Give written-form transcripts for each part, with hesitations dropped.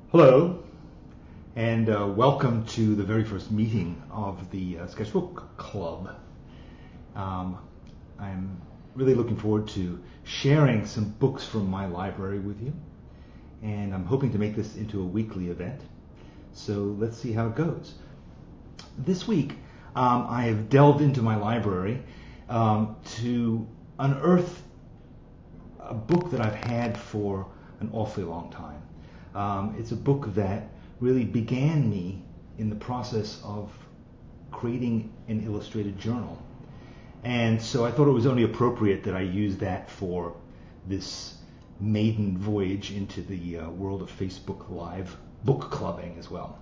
Hello, and welcome to the very first meeting of the Sketchbook Club. I'm really looking forward to sharing some books from my library with you, and I'm hoping to make this into a weekly event. So let's see how it goes. This week, I have delved into my library to unearth a book that I've had for an awfully long time. It's a book that really began me in the process of creating an illustrated journal. And so I thought it was only appropriate that I use that for this maiden voyage into the world of Facebook Live book clubbing as well.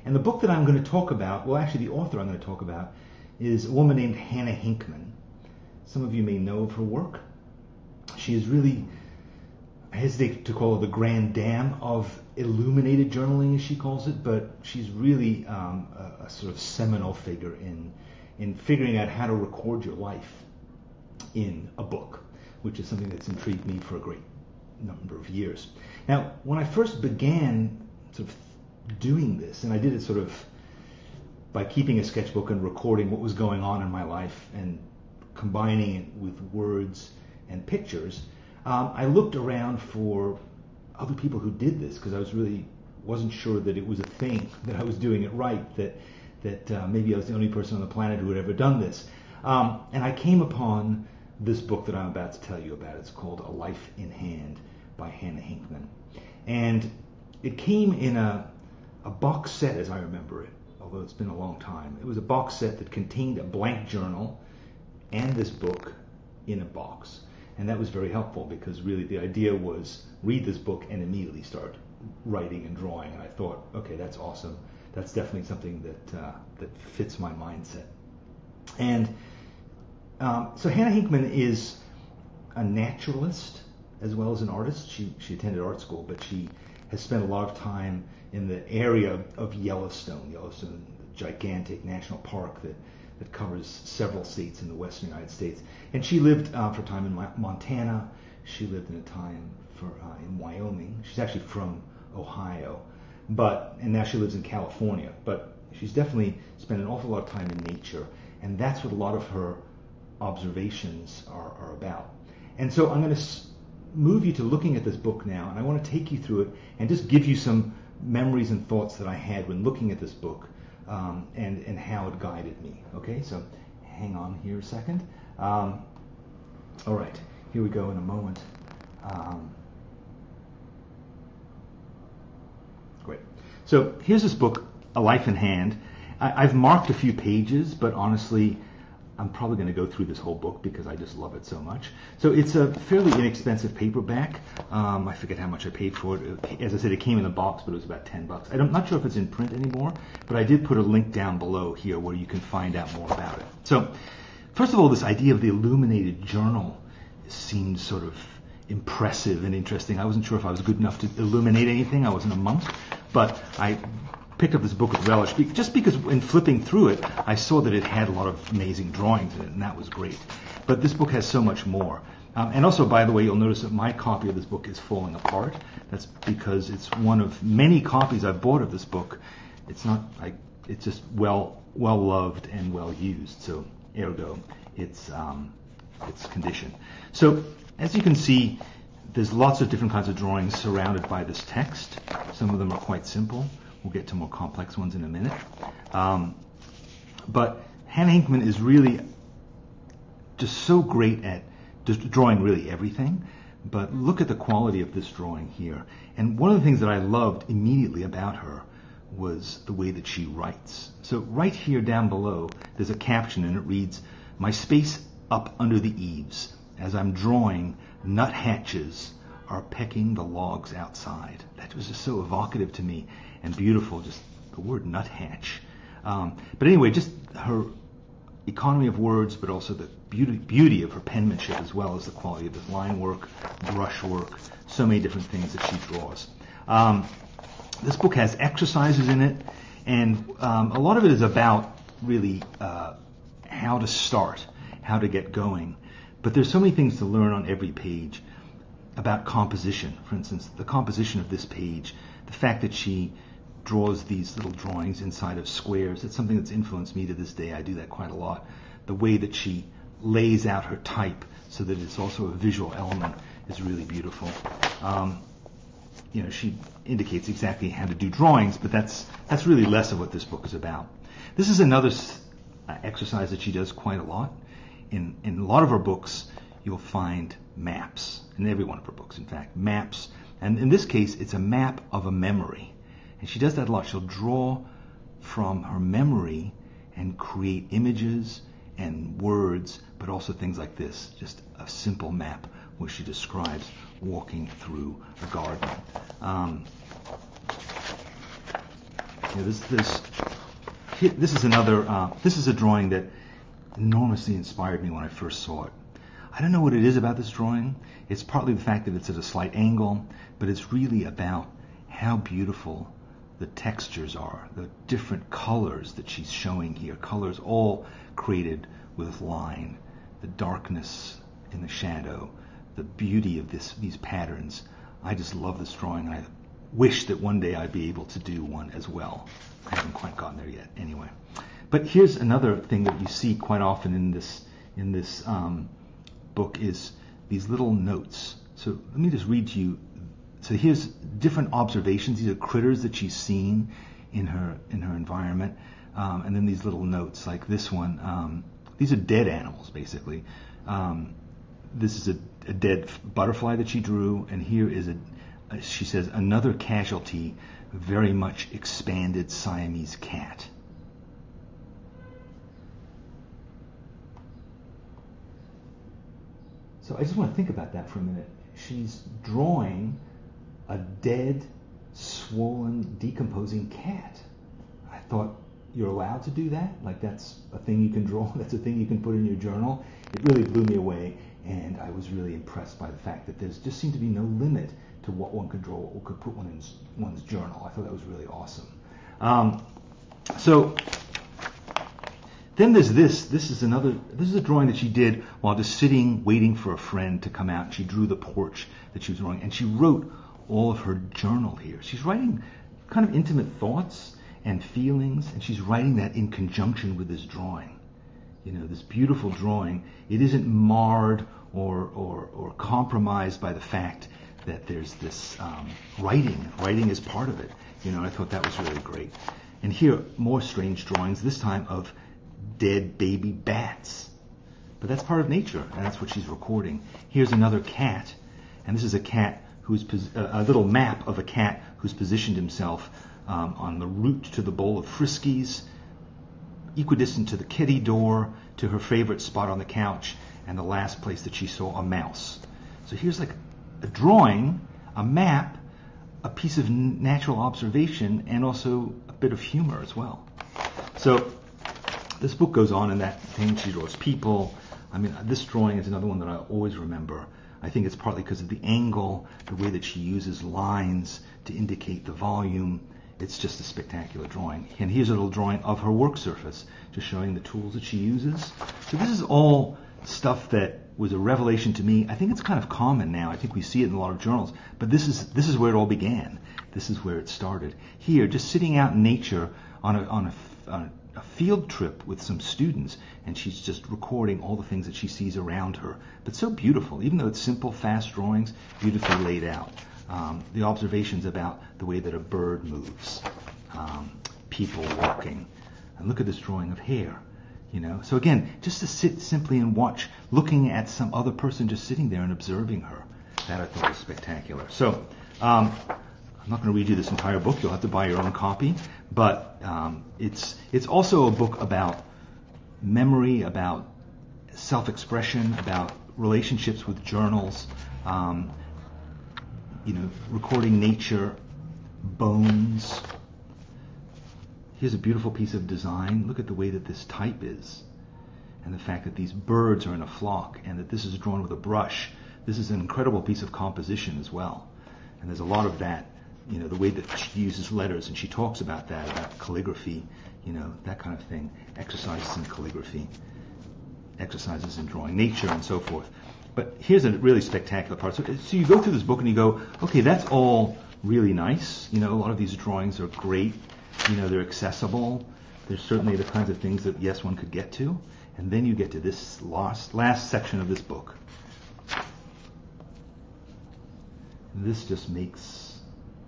And the book that I'm going to talk about, well, actually the author I'm going to talk about is a woman named Hannah Hinchman. Some of you may know of her work. She is really, I hesitate to call her the grand dame of illuminated journaling, as she calls it, but she's really a sort of seminal figure in figuring out how to record your life in a book, which is something that's intrigued me for a great number of years. Now, when I first began sort of doing this, and I did it sort of by keeping a sketchbook and recording what was going on in my life and combining it with words and pictures, I looked around for other people who did this because I wasn't sure that it was a thing, that I was doing it right, that maybe I was the only person on the planet who had ever done this. And I came upon this book that I'm about to tell you about. It's called A Life in Hand by Hannah Hinchman. And it came in a box set, as I remember it, although it's been a long time. It was a box set that contained a blank journal and this book in a box. And that was very helpful because really the idea was read this book and immediately start writing and drawing. And I thought, okay, that's awesome. That's definitely something that fits my mindset. And so Hannah Hinchman is a naturalist as well as an artist. She attended art school, but she has spent a lot of time in the area of Yellowstone, the gigantic national park that covers several states in the western United States. And she lived for a time in Montana. She lived in a time in Wyoming. She's actually from Ohio, and now she lives in California. But she's definitely spent an awful lot of time in nature, and that's what a lot of her observations are about. And so I'm going to move you to looking at this book now, and I want to take you through it and just give you some memories and thoughts that I had when looking at this book. And how it guided me. Okay, so hang on here a second. All right, here we go in a moment. Great. So here's this book, A Life in Hand. I've marked a few pages, but honestly, I'm probably going to go through this whole book because I just love it so much. So it's a fairly inexpensive paperback. I forget how much I paid for it. As I said, it came in a box, but it was about $10. I'm not sure if it's in print anymore, but I did put a link down below here where you can find out more about it. So first of all, this idea of the illuminated journal seemed sort of impressive and interesting. I wasn't sure if I was good enough to illuminate anything. I wasn't a monk, but I picked up this book with relish just because in flipping through it I saw that it had a lot of amazing drawings in it, and that was great. But this book has so much more. And also, by the way, you'll notice that my copy of this book is falling apart. That's because it's one of many copies I've bought of this book. It's just well loved and well used, so ergo it's condition. So as you can see, there's lots of different kinds of drawings surrounded by this text. Some of them are quite simple. We'll get to more complex ones in a minute. But Hannah Hinchman is really just so great at just drawing really everything. But look at the quality of this drawing here. And one of the things that I loved immediately about her was the way that she writes. So right here down below, there's a caption and it reads, "My space up under the eaves. As I'm drawing, nuthatches are pecking the logs outside." That was just so evocative to me and beautiful, just the word nuthatch. But anyway, just her economy of words, but also the beauty of her penmanship, as well as the quality of the line work, brush work, so many different things that she draws. This book has exercises in it, and a lot of it is about really how to start, how to get going. But there's so many things to learn on every page. about composition. For instance, the composition of this page, the fact that she draws these little drawings inside of squares, it's something that's influenced me to this day. I do that quite a lot. The way that she lays out her type so that it's also a visual element is really beautiful. She indicates exactly how to do drawings, but that's really less of what this book is about. This is another exercise that she does quite a lot. In a lot of her books, you'll find maps. In every one of her books, in fact, maps. And in this case, it's a map of a memory. And she does that a lot. She'll draw from her memory and create images and words, but also things like this, just a simple map where she describes walking through a garden. This is a drawing that enormously inspired me when I first saw it. I don't know what it is about this drawing. It's partly the fact that it's at a slight angle, but it's really about how beautiful the textures are, the different colors that she's showing here, colors all created with line, the darkness in the shadow, the beauty of these patterns. I just love this drawing. I wish that one day I'd be able to do one as well. I haven't quite gotten there yet, anyway. But here's another thing that you see quite often in this book is these little notes. So let me just read to you. So here's different observations. These are critters that she's seen in her environment, and then these little notes, like this one. These are dead animals, basically. This is a dead butterfly that she drew, and here is she says, another casualty, very much expanded Siamese cat. So I just want to think about that for a minute. She's drawing a dead, swollen, decomposing cat. I thought, you're allowed to do that? Like that's a thing you can draw? That's a thing you can put in your journal? It really blew me away, and I was really impressed by the fact that there's just seemed to be no limit to what one could draw, what one could put in one's journal. I thought that was really awesome. So then there's this. This is a drawing that she did while just sitting, waiting for a friend to come out. She drew the porch that she was drawing, and she wrote all of her journal here. She's writing kind of intimate thoughts and feelings, and she's writing that in conjunction with this drawing. This beautiful drawing. It isn't marred or compromised by the fact that there's this writing. Writing is part of it. I thought that was really great. And here, more strange drawings, this time of dead baby bats. But that's part of nature, and that's what she's recording. Here's another cat, and this is a cat a little map of a cat who's positioned himself on the route to the bowl of Friskies, equidistant to the kitty door, to her favorite spot on the couch, and the last place that she saw a mouse. So here's like a drawing, a map, a piece of natural observation, and also a bit of humor as well. So this book goes on in that thing. She draws people. I mean, this drawing is another one that I always remember. I think it's partly because of the angle, the way that she uses lines to indicate the volume. It's just a spectacular drawing. And here's a little drawing of her work surface, just showing the tools that she uses. So this is all stuff that was a revelation to me. I think it's kind of common now. I think we see it in a lot of journals. But this is where it all began. This is where it started. Here, just sitting out in nature on a field trip with some students, and she's just recording all the things that she sees around her. But so beautiful, even though it's simple, fast drawings, beautifully laid out. The observations about the way that a bird moves, people walking. And look at this drawing of hair, So again, just to sit simply and watch, looking at some other person just sitting there and observing her. That I thought was spectacular. So I'm not going to read you this entire book. You'll have to buy your own copy. But it's also a book about memory, about self-expression, about relationships with journals, recording nature, bones. Here's a beautiful piece of design. Look at the way that this type is, and the fact that these birds are in a flock, and that this is drawn with a brush. This is an incredible piece of composition as well. And there's a lot of that, the way that she uses letters, and she talks about that, about calligraphy, that kind of thing. Exercises in calligraphy, exercises in drawing nature, and so forth. But here's a really spectacular part. So you go through this book and you go, okay, that's all really nice. A lot of these drawings are great. They're accessible. They're certainly the kinds of things that, yes, one could get to. And then you get to this last section of this book. This just makes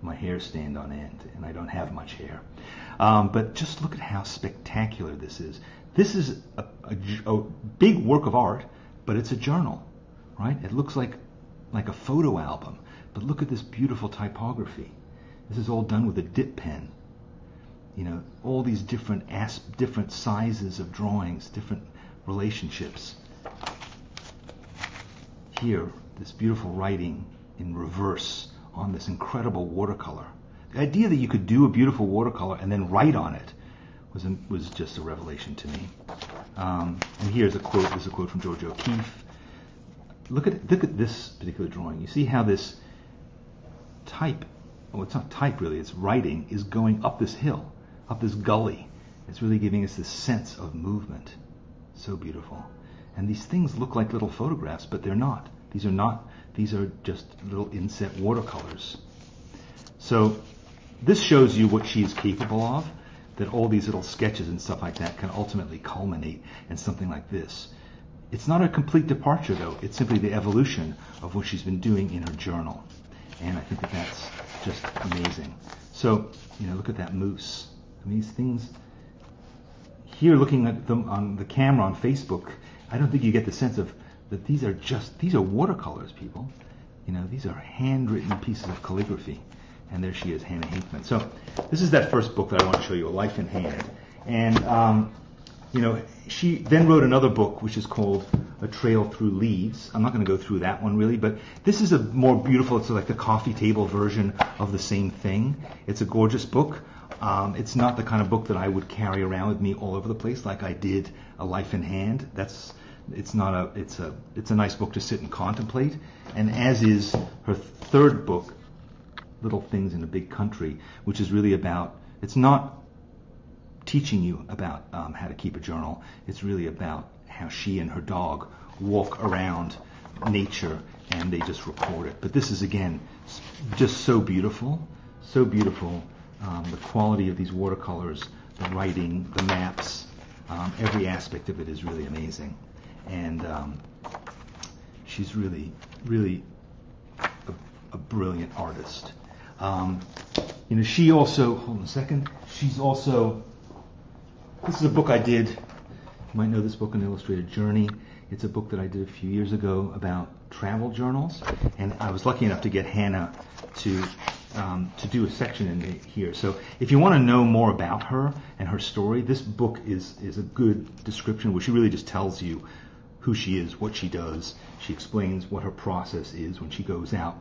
my hair stand on end, and I don't have much hair. But just look at how spectacular this is. This is a big work of art, but it's a journal, right? It looks like a photo album, but look at this beautiful typography. This is all done with a dip pen. All these different sizes of drawings, different relationships. Here, this beautiful writing in reverse on this incredible watercolor. The idea that you could do a beautiful watercolor and then write on it was just a revelation to me. And here's a quote. This is a quote from George O'Keeffe. Look at this particular drawing. You see how this type, it's not type really, it's writing, is going up this hill, up this gully. It's really giving us this sense of movement. So beautiful. And these things look like little photographs, but they're not. These are just little inset watercolors. So this shows you what she is capable of, that all these little sketches and stuff like that can ultimately culminate in something like this. It's not a complete departure, though. It's simply the evolution of what she's been doing in her journal. And I think that that's just amazing. So, look at that moose. These things, here looking at them on the camera on Facebook, I don't think you get the sense of that these are watercolors, people. These are handwritten pieces of calligraphy. And there she is, Hannah Hinchman. So this is that first book that I want to show you, A Life in Hand. And, she then wrote another book, which is called A Trail Through Leaves. I'm not going to go through that one, really, but this is a more beautiful, it's like the coffee table version of the same thing. It's a gorgeous book. It's not the kind of book that I would carry around with me all over the place like I did A Life in Hand. It's a nice book to sit and contemplate. And as is her third book, Little Things in a Big Country, which is really about, it's not teaching you about how to keep a journal. It's really about how she and her dog walk around nature and they just record it. But this is, again, just so beautiful, so beautiful. The quality of these watercolors, the writing, the maps, every aspect of it is really amazing. And she's really, really a brilliant artist. She also, hold on a second, this is a book I did, you might know this book, An Illustrated Journey. It's a book that I did a few years ago about travel journals, and I was lucky enough to get Hannah to do a section in here. So if you want to know more about her and her story, this book is a good description where she really just tells you who she is, what she does. She explains what her process is when she goes out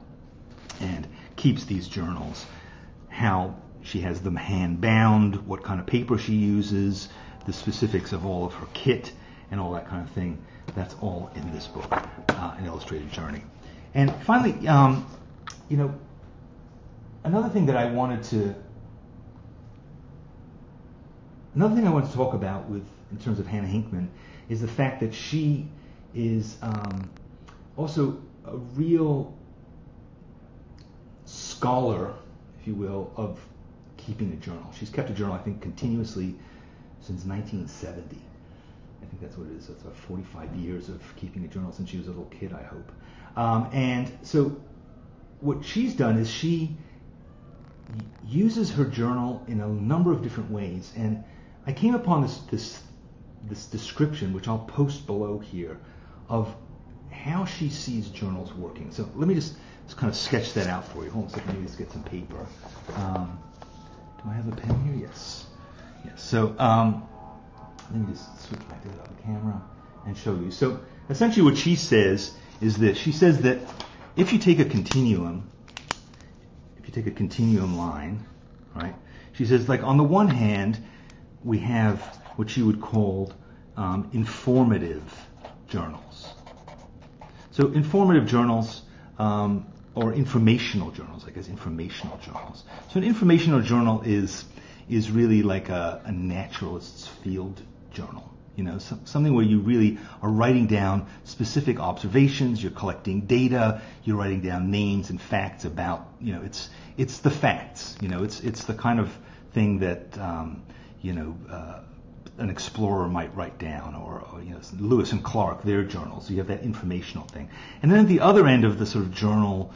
and keeps these journals, how she has them hand-bound, what kind of paper she uses, the specifics of all of her kit, and all that kind of thing. That's all in this book, An Illustrated Journey. And finally, another thing I wanted to talk about in terms of Hannah Hinchman is the fact that she is also a real scholar, if you will, of keeping a journal. She's kept a journal, I think, continuously since 1970. I think that's what it is. That's about 45 years of keeping a journal since she was a little kid, I hope. And so what she's done is she uses her journal in a number of different ways. And I came upon this description, which I'll post below here, of how she sees journals working. So let me just kind of sketch that out for you. Hold on a second, let me just get some paper. Do I have a pen here? Yes. So let me just switch back to the camera and show you. So essentially what she says is this. She says that if you take a continuum line, right? She says, like, on the one hand, we have what she would call informative journals. So informative journals, or informational journals, I guess, informational journals. So an informational journal is really like a naturalist's field journal. Something where you really are writing down specific observations, you're collecting data, you're writing down names and facts about, it's the facts, it's the kind of thing that, an explorer might write down, or Lewis and Clark, their journals. You have that informational thing. And then at the other end of the sort of journal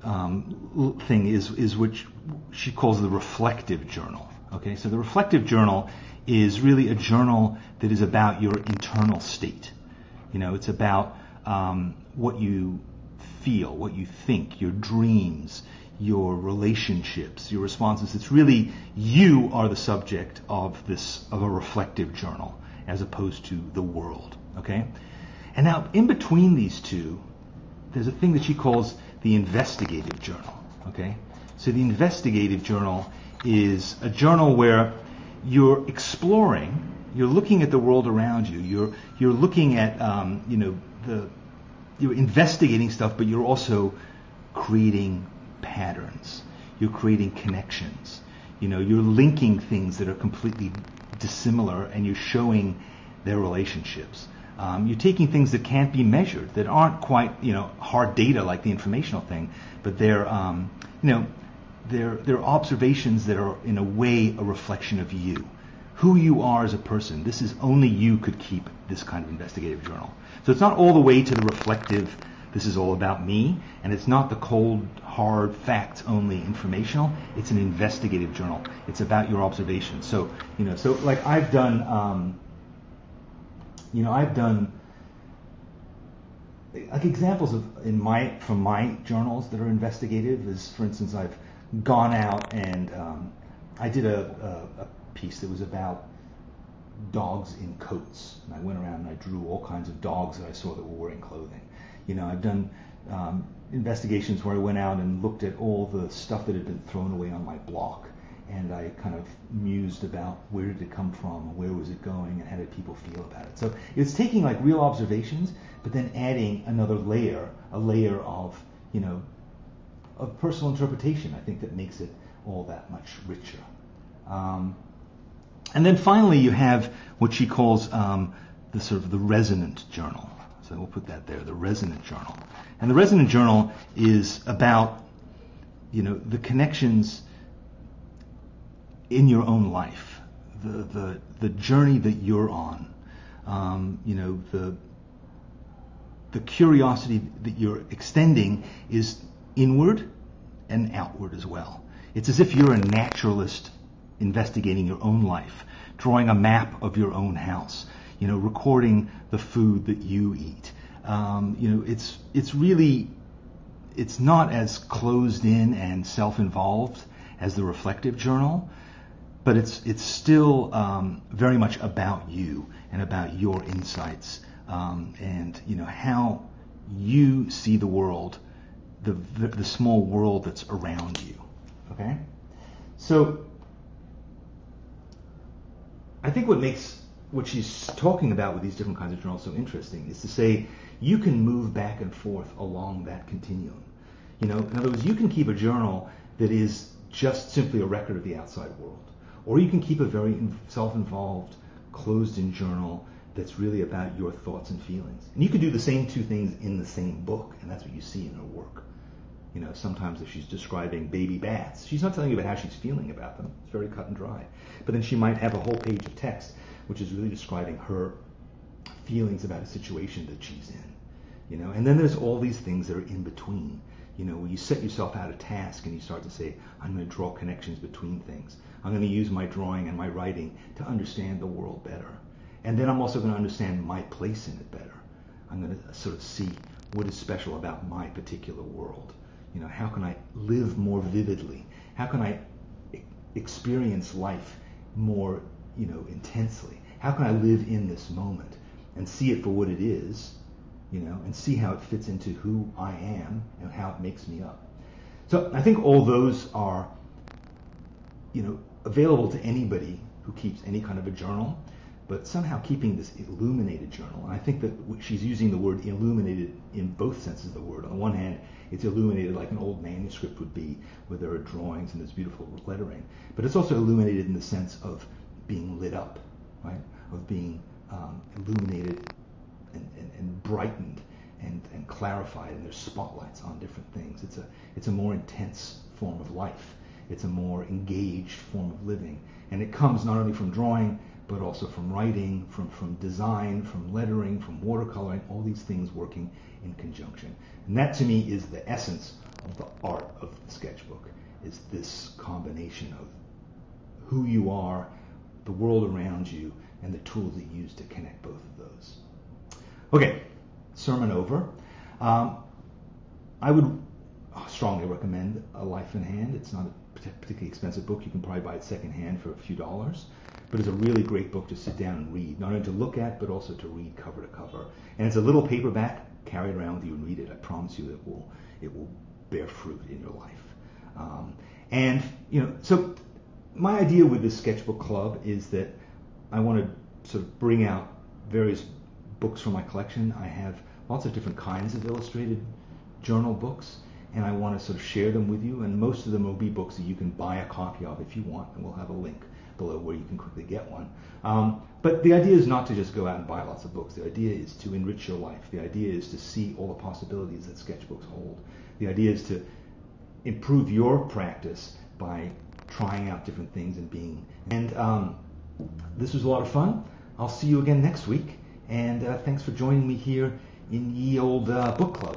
thing is which she calls the reflective journal. Okay, so the reflective journal is really a journal that is about your internal state. It's about what you feel, what you think, your dreams, your relationships, your responses. It's really, you are the subject of a reflective journal as opposed to the world. Okay? And now in between these two, there's a thing that she calls the investigative journal. Okay? So the investigative journal is a journal where you're exploring, you're looking at the world around you, you're looking at, you're investigating stuff, but you're also creating patterns. You're creating connections. You're linking things that are completely dissimilar, and you're showing their relationships. You're taking things that can't be measured, that aren't quite, hard data like the informational thing, but they're observations that are, in a way, a reflection of you. Who you are as a person. This is only you could keep this kind of investigative journal. So it's not all the way to the reflective, this is all about me, and it's not the cold, hard, facts only informational. It's an investigative journal. It's about your observations. So, like I've done, like examples from my journals that are investigative is, for instance, I've gone out and I did a piece that was about dogs in coats, and I went around and I drew all kinds of dogs that I saw that were wearing clothing. I've done investigations where I went out and looked at all the stuff that had been thrown away on my block, and I kind of mused about where did it come from, where was it going, and how did people feel about it. So it's taking like real observations, but then adding another layer, a layer of of personal interpretation. I think that makes it all that much richer. And then finally, you have what she calls the Resonant Journal. So we'll put that there, the Resonant Journal. And the Resonant Journal is about, the connections in your own life, the journey that you're on, the curiosity that you're extending is inward and outward as well. It's as if you're a naturalist investigating your own life, drawing a map of your own house, recording the food that you eat. It's not as closed in and self-involved as the reflective journal, but it's still very much about you and about your insights, and how you see the world, the small world that's around you. Okay, so I think what makes what she's talking about with these different kinds of journals so interesting is to say you can move back and forth along that continuum. In other words, you can keep a journal that is just simply a record of the outside world, or you can keep a very self-involved, closed-in journal that's really about your thoughts and feelings. And you could do the same two things in the same book, and that's what you see in her work. Sometimes if she's describing baby bats, she's not telling you about how she's feeling about them. It's very cut and dry. But then she might have a whole page of text which is really describing her feelings about a situation that she's in. And then there's all these things that are in between. Where you set yourself out a task and you start to say, I'm going to draw connections between things. I'm going to use my drawing and my writing to understand the world better. And then I'm also going to understand my place in it better. I'm going to sort of see what is special about my particular world. How can I live more vividly? How can I experience life more, intensely? How can I live in this moment and see it for what it is, and see how it fits into who I am and how it makes me up? So I think all those are, available to anybody who keeps any kind of a journal, but somehow keeping this illuminated journal. And I think that she's using the word illuminated in both senses of the word. On the one hand, it's illuminated like an old manuscript would be, where there are drawings and there's beautiful lettering. But it's also illuminated in the sense of being lit up, right? Of being illuminated and brightened and clarified, and there's spotlights on different things. It's a more intense form of life. It's a more engaged form of living, and it comes not only from drawing, but also from writing, from design, from lettering, from watercoloring, all these things working in conjunction. And that to me is the essence of the art of the sketchbook, is this combination of who you are, the world around you, and the tools that you use to connect both of those. Okay, sermon over. I would strongly recommend A Life in Hand. It's not a particularly expensive book. You can probably buy it secondhand for a few dollars. But it's a really great book to sit down and read, not only to look at, but also to read cover to cover. And it's a little paperback. Carry it around with you and read it. I promise you it will bear fruit in your life. So my idea with this sketchbook club is that I want to sort of bring out various books from my collection. I have lots of different kinds of illustrated journal books, and I want to sort of share them with you. And most of them will be books that you can buy a copy of if you want, and we'll have a link below where you can quickly get one. But the idea is not to just go out and buy lots of books. The idea is to enrich your life. The idea is to see all the possibilities that sketchbooks hold. The idea is to improve your practice by trying out different things and being. And this was a lot of fun. I'll see you again next week. And thanks for joining me here in ye old book club.